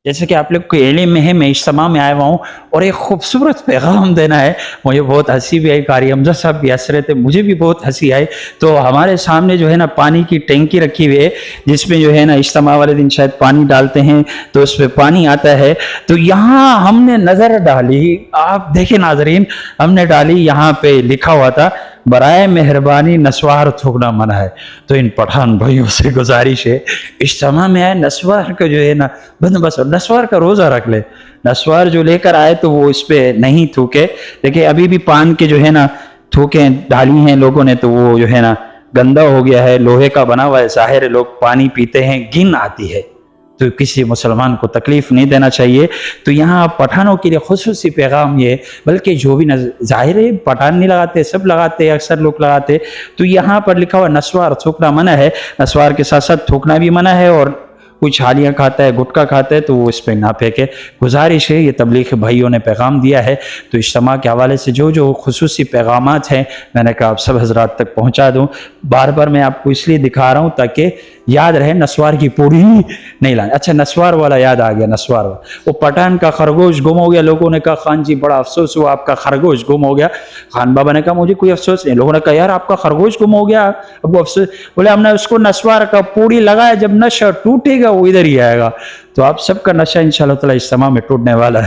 जैसे कि आप लोग को इल्म में है, मैं इज्तिमा में आया हुआ हूँ और एक खूबसूरत पैगाम देना है। मुझे बहुत हंसी भी आई, कारी हमजा साहब भी हंस रहे थे, मुझे भी बहुत हंसी आई। तो हमारे सामने जो है ना पानी की टंकी रखी हुई है, जिसमें जो है ना इज्तिमा वाले दिन शायद पानी डालते हैं तो उस पर पानी आता है। तो यहाँ हमने नज़र डाली, आप देखें नाजरीन, हमने डाली, यहाँ पे लिखा हुआ था बराए मेहरबानी नस्वार थूकना मना है। तो इन पठान भाइयों से गुजारिश है, इज्तिमा में आए नस्वार का जो है ना बंदोबस्त, नस्वार का रोज़ा रख ले। नस्वार जो लेकर आए तो वो इस पे नहीं थूके। देखिए अभी भी पान के जो है ना थूके डाली हैं लोगों ने, तो वो जो है ना गंदा हो गया है, लोहे का बना हुआ है, ज़ाहिर है लोग पानी पीते हैं, गिन आती है, तो किसी मुसलमान को तकलीफ नहीं देना चाहिए। तो यहाँ पठानों के लिए खुसूसी पैगाम ये, बल्कि जो भी ज़ाहिर है पठान नहीं लगाते, सब लगाते, अक्सर लोग लगाते। तो यहाँ पर लिखा हुआ नस्वार थूकना मना है, नस्वार के साथ साथ थूकना भी मना है, और कोई छालियाँ खाता है, गुटखा खाता है तो वो इस पर ना फेंके। गुजारिश है, ये तबलीग भाइयों ने पैगाम दिया है, तो इज्तिमा के हवाले से जो जो खुसूसी पैगामात हैं मैंने कहा आप सब हजरात तक पहुँचा दूँ। बार बार मैं आपको इसलिए दिखा रहा हूँ ताकि याद रहे, नस्वार की पूरी नहीं लानी। अच्छा नस्वार वाला याद आ गया, नस्वार वाला, वो पठान का खरगोश गुम हो गया। लोगों ने कहा खान जी बड़ा अफसोस हुआ, आपका खरगोश गुम हो गया। खान बाबा ने कहा मुझे कोई अफसोस नहीं। लोगों ने कहा यार आपका खरगोश गुम हो गया, अब वो अफसोस। बोले हमने उसको नस्वार का पूरी लगाया, जब नशा टूटेगा वो इधर ही आएगा। तो आप सबका नशा इंशाअल्लाह ताला इज्तिमा में टूटने वाला है।